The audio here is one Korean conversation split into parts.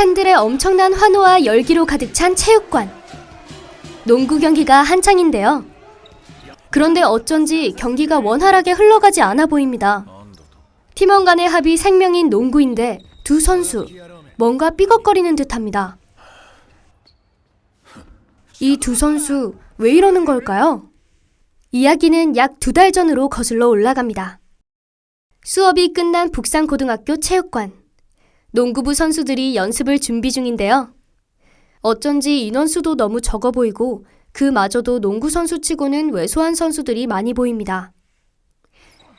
팬들의 엄청난 환호와 열기로 가득 찬 체육관. 농구 경기가 한창인데요. 그런데 어쩐지 경기가 원활하게 흘러가지 않아 보입니다. 팀원 간의 합이 생명인 농구인데 두 선수 뭔가 삐걱거리는 듯합니다. 이 두 선수 왜 이러는 걸까요? 이야기는 약 2달 전으로 거슬러 올라갑니다. 수업이 끝난 북산고등학교 체육관. 농구부 선수들이 연습을 준비 중인데요. 어쩐지 인원수도 너무 적어 보이고 그마저도 농구 선수치고는 왜소한 선수들이 많이 보입니다.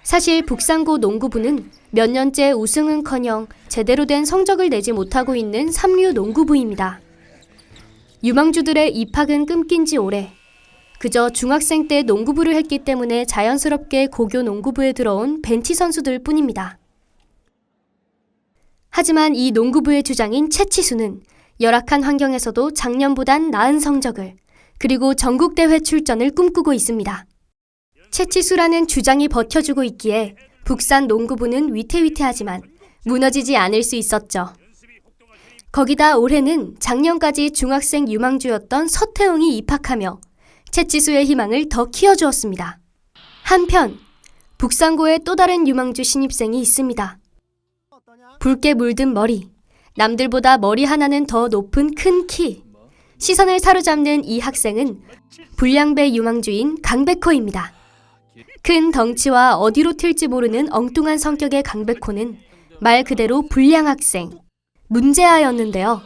사실 북산고 농구부는 몇 년째 우승은커녕 제대로 된 성적을 내지 못하고 있는 삼류 농구부입니다. 유망주들의 입학은 끊긴 지 오래. 그저 중학생 때 농구부를 했기 때문에 자연스럽게 고교 농구부에 들어온 벤치 선수들 뿐입니다. 하지만 이 농구부의 주장인 채치수는 열악한 환경에서도 작년보단 나은 성적을, 그리고 전국대회 출전을 꿈꾸고 있습니다. 채치수라는 주장이 버텨주고 있기에 북산 농구부는 위태위태하지만 무너지지 않을 수 있었죠. 거기다 올해는 작년까지 중학생 유망주였던 서태웅이 입학하며 채치수의 희망을 더 키워주었습니다. 한편 북산고에 또 다른 유망주 신입생이 있습니다. 붉게 물든 머리, 남들보다 머리 하나는 더 높은 큰 키. 시선을 사로잡는 이 학생은 불량배 유망주인 강백호입니다. 큰 덩치와 어디로 튈지 모르는 엉뚱한 성격의 강백호는 말 그대로 불량 학생, 문제아였는데요.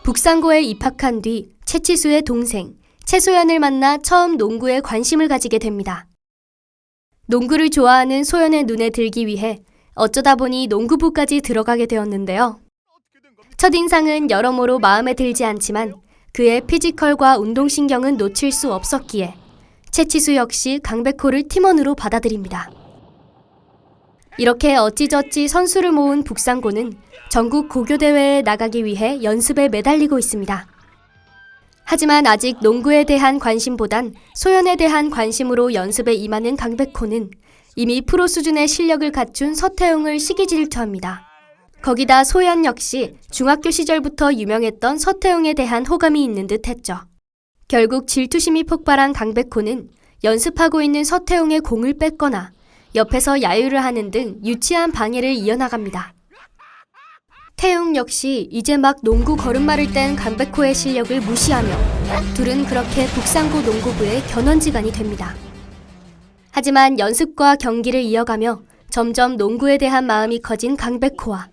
북산고에 입학한 뒤 채치수의 동생 채소연을 만나 처음 농구에 관심을 가지게 됩니다. 농구를 좋아하는 소연의 눈에 들기 위해 어쩌다 보니 농구부까지 들어가게 되었는데요. 첫인상은 여러모로 마음에 들지 않지만 그의 피지컬과 운동신경은 놓칠 수 없었기에 채치수 역시 강백호를 팀원으로 받아들입니다. 이렇게 어찌저찌 선수를 모은 북산고는 전국 고교대회에 나가기 위해 연습에 매달리고 있습니다. 하지만 아직 농구에 대한 관심보단 소연에 대한 관심으로 연습에 임하는 강백호는 이미 프로 수준의 실력을 갖춘 서태웅을 시기 질투합니다. 거기다 소연 역시 중학교 시절부터 유명했던 서태웅에 대한 호감이 있는 듯 했죠. 결국 질투심이 폭발한 강백호는 연습하고 있는 서태웅의 공을 뺏거나 옆에서 야유를 하는 등 유치한 방해를 이어나갑니다. 태웅 역시 이제 막 농구 걸음마를 뗀 강백호의 실력을 무시하며 둘은 그렇게 북산고 농구부의 견원지간이 됩니다. 하지만 연습과 경기를 이어가며 점점 농구에 대한 마음이 커진 강백호와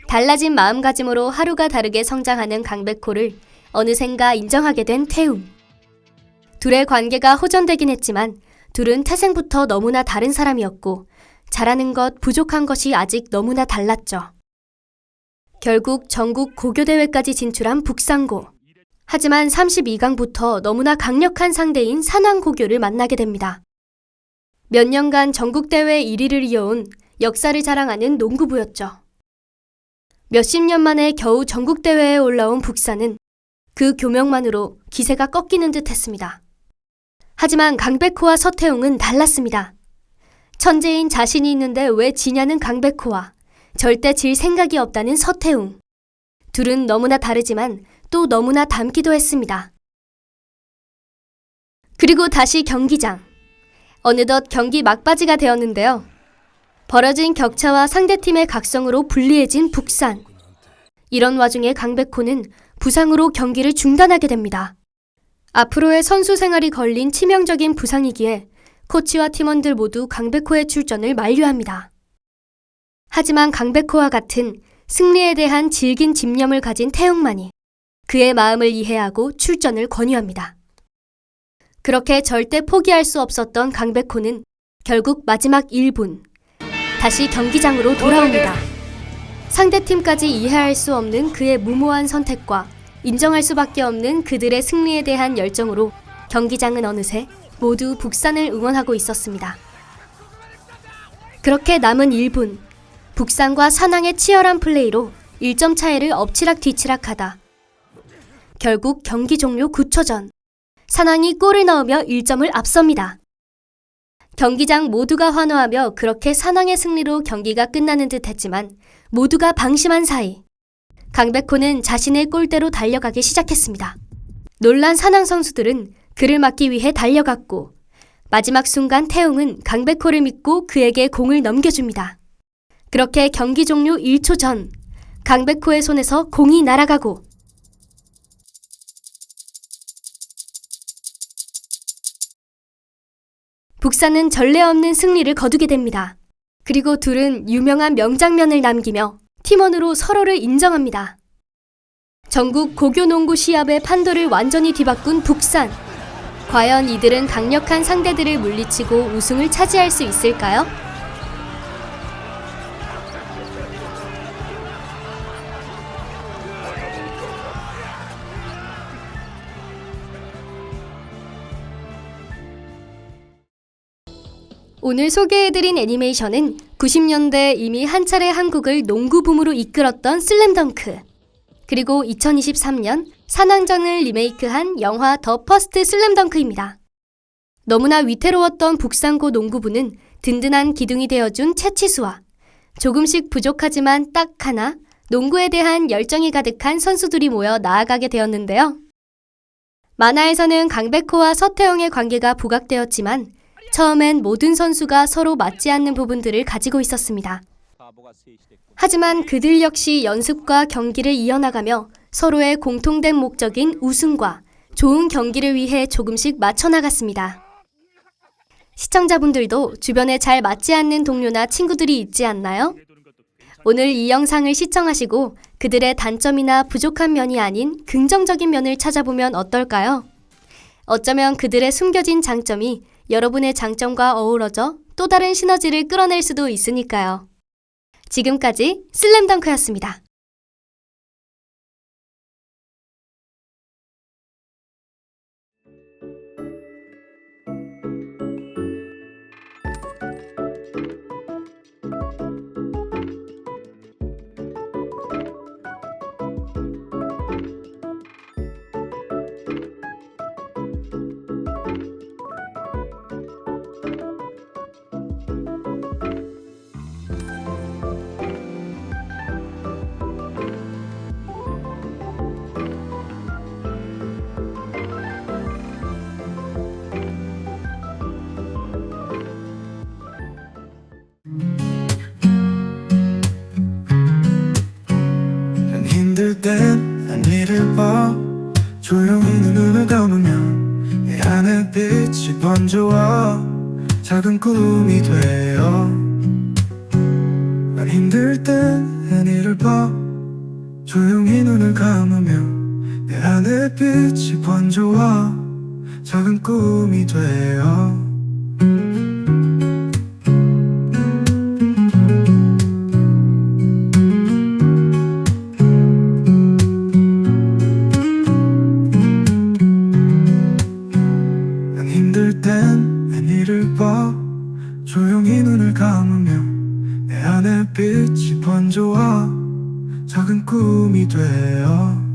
달라진 마음가짐으로 하루가 다르게 성장하는 강백호를 어느샌가 인정하게 된 태웅. 둘의 관계가 호전되긴 했지만 둘은 태생부터 너무나 다른 사람이었고 잘하는 것, 부족한 것이 아직 너무나 달랐죠. 결국 전국 고교대회까지 진출한 북산고. 하지만 32강부터 너무나 강력한 상대인 산왕고교를 만나게 됩니다. 몇 년간 전국대회 1위를 이어온 역사를 자랑하는 농구부였죠. 몇십 년 만에 겨우 전국대회에 올라온 북산은 그 교명만으로 기세가 꺾이는 듯 했습니다. 하지만 강백호와 서태웅은 달랐습니다. 천재인 자신이 있는데 왜 지냐는 강백호와 절대 질 생각이 없다는 서태웅. 둘은 너무나 다르지만 또 너무나 닮기도 했습니다. 그리고 다시 경기장. 어느덧 경기 막바지가 되었는데요. 벌어진 격차와 상대팀의 각성으로 불리해진 북산. 이런 와중에 강백호는 부상으로 경기를 중단하게 됩니다. 앞으로의 선수 생활이 걸린 치명적인 부상이기에 코치와 팀원들 모두 강백호의 출전을 만류합니다. 하지만 강백호와 같은 승리에 대한 질긴 집념을 가진 태웅만이 그의 마음을 이해하고 출전을 권유합니다. 그렇게 절대 포기할 수 없었던 강백호는 결국 마지막 1분 다시 경기장으로 돌아옵니다. 상대팀까지 이해할 수 없는 그의 무모한 선택과 인정할 수밖에 없는 그들의 승리에 대한 열정으로 경기장은 어느새 모두 북산을 응원하고 있었습니다. 그렇게 남은 1분, 북산과 산왕의 치열한 플레이로 1점 차이를 엎치락뒤치락하다 결국 경기 종료 9초 전 산왕이 골을 넣으며 1점을 앞섭니다. 경기장 모두가 환호하며 그렇게 산왕의 승리로 경기가 끝나는 듯 했지만 모두가 방심한 사이 강백호는 자신의 골대로 달려가기 시작했습니다. 놀란 사낭 선수들은 그를 막기 위해 달려갔고 마지막 순간 태웅은 강백호를 믿고 그에게 공을 넘겨줍니다. 그렇게 경기 종료 1초 전 강백호의 손에서 공이 날아가고 북산은 전례 없는 승리를 거두게 됩니다. 그리고 둘은 유명한 명장면을 남기며 팀원으로 서로를 인정합니다. 전국 고교농구 시합의 판도를 완전히 뒤바꾼 북산. 과연 이들은 강력한 상대들을 물리치고 우승을 차지할 수 있을까요? 오늘 소개해드린 애니메이션은 90년대 이미 한 차례 한국을 농구 붐으로 이끌었던 슬램덩크, 그리고 2023년 산왕전을 리메이크한 영화 더 퍼스트 슬램덩크입니다. 너무나 위태로웠던 북산고 농구부는 든든한 기둥이 되어준 채치수와 조금씩 부족하지만 딱 하나 농구에 대한 열정이 가득한 선수들이 모여 나아가게 되었는데요. 만화에서는 강백호와 서태웅의 관계가 부각되었지만 처음엔 모든 선수가 서로 맞지 않는 부분들을 가지고 있었습니다. 하지만 그들 역시 연습과 경기를 이어나가며 서로의 공통된 목적인 우승과 좋은 경기를 위해 조금씩 맞춰나갔습니다. 시청자분들도 주변에 잘 맞지 않는 동료나 친구들이 있지 않나요? 오늘 이 영상을 시청하시고 그들의 단점이나 부족한 면이 아닌 긍정적인 면을 찾아보면 어떨까요? 어쩌면 그들의 숨겨진 장점이 여러분의 장점과 어우러져 또 다른 시너지를 끌어낼 수도 있으니까요. 지금까지 슬램덩크였습니다. 힘들 땐 난 이를 봐 조용히 눈을 감으면 내 안에 빛이 번져와 작은 꿈이 되어 난 힘들 땐 난 이를 봐 조용히 눈을 감으면 내 안에 빛이 번져와 작은 꿈이 되어 힘들 땐 난 이를 봐 조용히 눈을 감으면 내 안에 빛이 번져와 작은 꿈이 되어